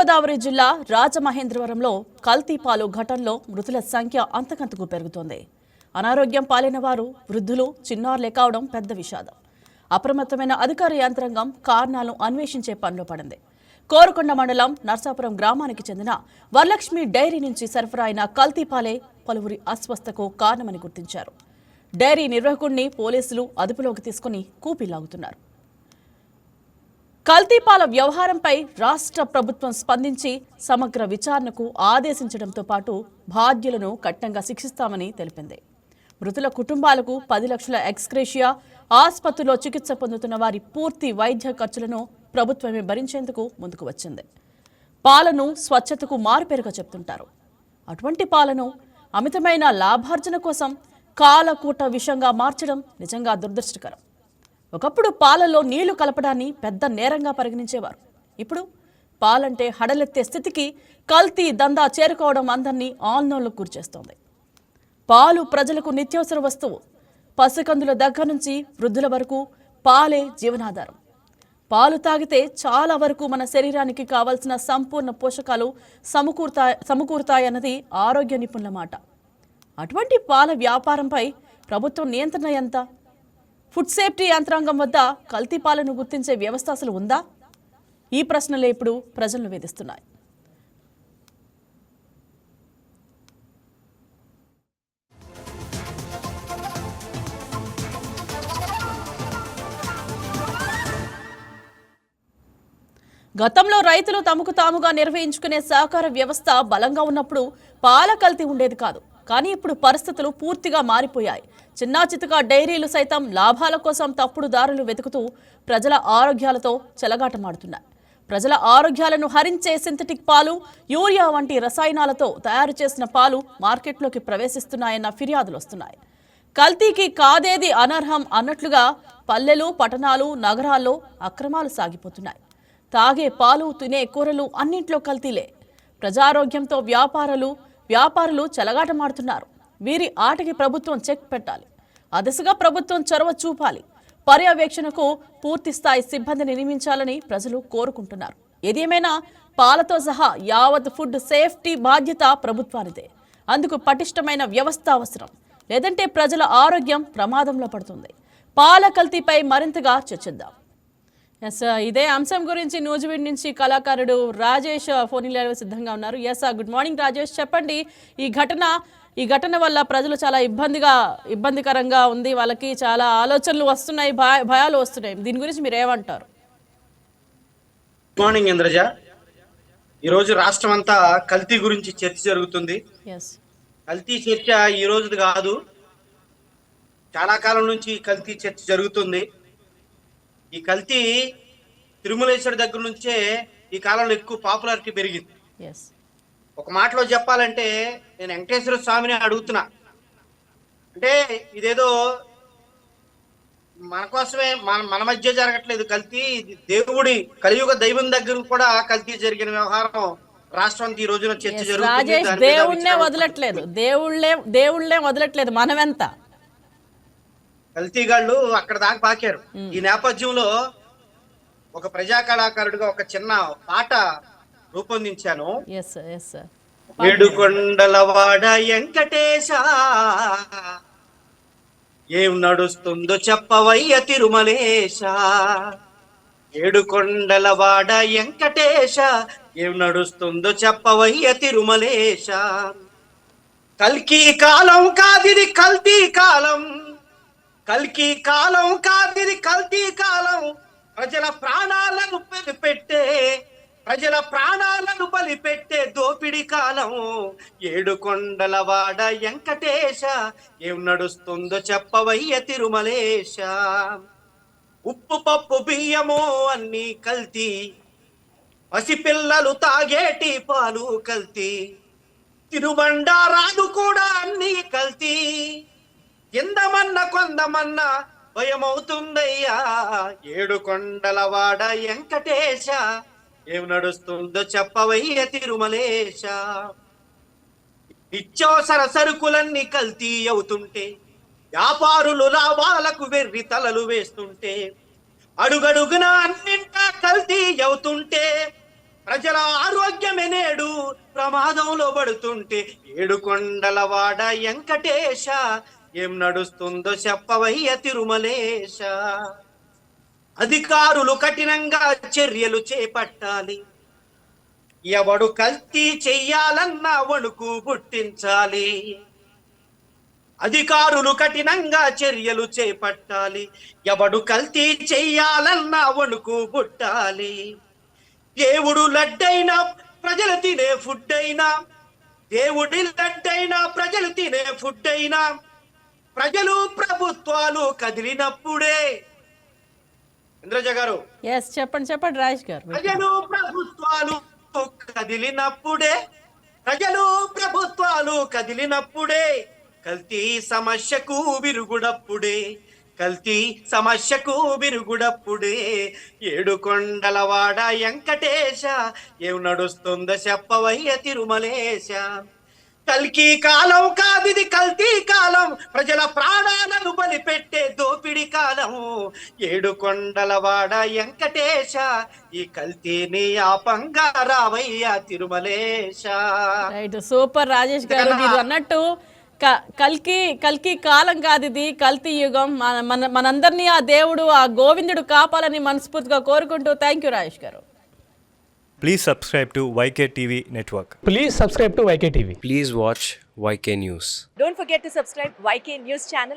తూర్పుగోదావరి జిల్లా రాజమహేంద్రవరంలో కల్తీ పాలు ఘటనలో మృతుల సంఖ్య అంతకంతకు పెరుగుతోంది. అనారోగ్యం పాలైన వారు వృద్ధులు, చిన్నారులే కావడం పెద్ద విషాదం. అప్రమత్తమైన అధికార యంత్రాంగం కారణాలను అన్వేషించే పనిలో పడింది. కోరుకొండ మండలం నర్సాపురం గ్రామానికి చెందిన వరలక్ష్మి డైరీ నుంచి సరఫరా అయిన కల్తీ పాలే పలువురి అస్వస్థకు కారణమని గుర్తించారు. డైరీ నిర్వాహకుడిని పోలీసులు అదుపులోకి తీసుకుని కూపీలాగుతున్నారు. కల్తీపాల వ్యవహారంపై రాష్ట్ర ప్రభుత్వం స్పందించి సమగ్ర విచారణకు ఆదేశించడంతో పాటు బాధ్యులను కఠినంగా శిక్షిస్తామని తెలిపింది. మృతుల కుటుంబాలకు 10 లక్షల ఎక్స్గ్రేషియా, ఆసుపత్రిలో చికిత్స పొందుతున్న వారి పూర్తి వైద్య ఖర్చులను ప్రభుత్వమే భరించేందుకు ముందుకు వచ్చింది. పాలను స్వచ్ఛతకు మారుపేరుగా చెప్తుంటారు. అటువంటి పాలను అమితమైన లాభార్జన కోసం కాలకూట విషంగా మార్చడం నిజంగా దురదృష్టకరం. ఒకప్పుడు పాలలో నీళ్లు కలపడాన్ని పెద్ద నేరంగా పరిగణించేవారు. ఇప్పుడు పాలంటే హడలెత్తే స్థితికి కల్తీ దందా చేరుకోవడం అందరినీ ఆందోళనకు గురిచేస్తోంది. పాలు ప్రజలకు నిత్యావసర వస్తువు. పసికందుల దగ్గర నుంచి వృద్ధుల వరకు పాలే జీవనాధారం. పాలు తాగితే చాలా వరకు మన శరీరానికి కావాల్సిన సంపూర్ణ పోషకాలు సమకూరుతాయన్నది ఆరోగ్య నిపుణుల మాట. అటువంటి పాల వ్యాపారంపై ప్రభుత్వం నియంత్రణ ఎంత? ఫుడ్ సేఫ్టీ యంత్రాంగం వద్ద కల్తీ పాలను గుర్తించే వ్యవస్థ అసలు ఉందా? ఈ ప్రశ్నలే ఇప్పుడు ప్రజలను వేధిస్తున్నాయి. గతంలో రైతులు తమకు తాముగా నిర్వహించుకునే సహకార వ్యవస్థ బలంగా ఉన్నప్పుడు పాల కల్తీ ఉండేది కాదు. కానీ ఇప్పుడు పరిస్థితులు పూర్తిగా మారిపోయాయి. చిన్నా చితకా డైరీలు సైతం లాభాల కోసం తప్పుడు దారులు వెతుకుతూ ప్రజల ఆరోగ్యాలతో చెలగాటమాడుతున్నాయి. ప్రజల ఆరోగ్యాలను హరించే సింథటిక్ పాలు, యూరియా వంటి రసాయనాలతో తయారు చేసిన పాలు మార్కెట్లోకి ప్రవేశిస్తున్నాయన్న ఫిర్యాదులు వస్తున్నాయి. కల్తీకి కాదేది అనర్హం అన్నట్లుగా పల్లెలు, పట్టణాలు, నగరాల్లో అక్రమాలు సాగిపోతున్నాయి. తాగే పాలు, తినే కూరలు అన్నింట్లో కల్తీలే. ప్రజారోగ్యంతో వ్యాపారులు చెలగాటమాడుతున్నారు. వీరి ఆటకి ప్రభుత్వం చెక్ పెట్టాలి. ఆ దిశగా ప్రభుత్వం చొరవ చూపాలి. పర్యవేక్షణకు పూర్తి స్థాయి సిబ్బందిని నియమించాలని ప్రజలు కోరుకుంటున్నారు. ఏదేమైనా పాలతో సహా యావత్ ఫుడ్ సేఫ్టీ బాధ్యత ప్రభుత్వానిదే. అందుకు పటిష్టమైన వ్యవస్థ అవసరం. లేదంటే ప్రజల ఆరోగ్యం ప్రమాదంలో పడుతుంది. పాల కల్తీపై మరింతగా చర్చిద్దాం. ఇదే అంశం గురించి నూజివీడ్ నుంచి కళాకారుడు రాజేష్ ఫోన్ లైన్లో సిద్ధంగా ఉన్నారు. గుడ్ మార్నింగ్ రాజేష్, చెప్పండి. ఈ ఘటన వల్ల ప్రజలు చాలా ఇబ్బందికరంగా ఉంది. వాళ్ళకి చాలా ఆలోచనలు వస్తున్నాయి, భయాలు వస్తున్నాయి. దీని గురించి మీరు ఏమంటారు? Good morning Indraja. ఈరోజు రాష్ట్రం అంతా కల్తీ గురించి చర్చ జరుగుతుంది. కల్తీ చర్చ ఈ రోజుది కాదు, చాలా కాలం నుంచి కల్తీ చర్చ జరుగుతుంది. ఈ కల్తీ తిరుమలేశ్వరి దగ్గర నుంచే ఈ కాలంలో ఎక్కువ పాపులారిటీ పెరిగింది. ఒక మాటలో చెప్పాలంటే నేను వెంకటేశ్వర స్వామిని అడుగుతున్నా. అంటే ఇదేదో మన కోసమే మన మధ్య జరగట్లేదు కల్తీ. దేవుడి కలియుగ దైవం దగ్గర కూడా కల్తీ జరిగిన వ్యవహారం రాష్ట్రం ఈ రోజున చర్చ జరుగుతుంది. దేవుళ్ళే వదలట్లేదు, మనమెంత కల్తీగాళ్ళు అక్కడ దాకా పాకారు. ఈ నేపథ్యంలో ఒక ప్రజా కళాకారుడిగా ఒక చిన్న పాట రూపొందించాను. ఏడుకొండలవాడ వెంకటేశ, ఏం నడుస్తుందో చెప్పవయ్య తిరుమలేశ. ఏడుకొండలవాడ వెంకటేశ, ఏం నడుస్తుందో చెప్పవయ్య తిరుమలేశ. కల్కి కాలం కాదిది కల్తీ కాలం, కల్కి కాలం కాదిది కల్తీ కాలం. ప్రజల ప్రాణాలను బలిపెట్టే దోపిడి కాలం. ఏడుకొండలవాడ వెంకటేశ, ఏం నడుస్తుందో చెప్పవయ్య తిరుమలేశ. ఉప్పు పప్పు బియ్యమో అన్ని కల్తీ, పసిపిల్లలు తాగేటి పాలు కల్తీ, తిరుబండారాలు కూడా అన్ని కల్తీ. ఎందమన్న కొందమన్న భయమవుతుందయ్యా. ఏడుకొండలవాడ వెంకటేశ, ఏం నడుస్తుందో చెప్పవయ్య తిరుమలేశ. నిత్యావసర సరుకులన్నీ కల్తీ అవుతుంటే, వ్యాపారులు లాభాలకు వెర్రి తలలు వేస్తుంటే, అడుగడుగున అన్నింటా కల్తీ అవుతుంటే, ప్రజల ఆరోగ్యమే నేడు ప్రమాదంలో పడుతుంటే ఏడుకొండలవాడ వెంకటేశ ఏం నడుస్తుందో చెప్పవయ్య తిరుమలేశ. అధికారులు కఠినంగా చర్యలు చేపట్టాలి, ఎవడు కల్తీ చెయ్యాలన్నా వణుకు పుట్టించాలి. అధికారులు కఠినంగా చర్యలు చేపట్టాలి, ఎవడు కల్తీ చెయ్యాలన్నా వణుకు పుట్టాలి. దేవుడు లడ్డైనా ప్రజలు తినే ఫుడ్ అయినా, దేవుడి లడ్డైనా ప్రజలు తినే ఫుడ్ అయినా, ప్రజలు ప్రభుత్వాలు కదిలినప్పుడే. ఇంద్రజ గారు, చెప్పండి రాజేష్ గారు. ప్రజలు ప్రభుత్వాలు కదిలినప్పుడే, ప్రజలు ప్రభుత్వాలు కదిలినప్పుడే కల్తీ సమస్యకు విరుగుడప్పుడే, కల్తీ సమస్యకు విరుగుడప్పుడే. ఏడుకొండలవాడ వెంకటేశ ఏం నడుస్తుందో చెప్పవయ్య తిరుమలేశ. కల్కి కాలం కాదిది కల్తీ కాలం, ప్రజల ప్రాణాలను బలిపెట్టే దోపిడి కాలం. ఏడుకొండలవాడ వెంకటేశ ఈ కల్తీని ఆపంగా రావయ్య తిరుమలేశ. రైట్, సూపర్ రాజేష్ గారు. మీరు అన్నట్టు కల్కి కాలం కాదు ఇది, కల్తీ యుగం. మనందరినీ ఆ దేవుడు, ఆ గోవిందుడు కాపాలని మనస్ఫూర్తిగా కోరుకుంటూ థ్యాంక్ యూ రాజేష్ గారు. Please subscribe to YK TV Network. Please subscribe to YK TV. Please watch YK News. Don't forget to subscribe YK News channel.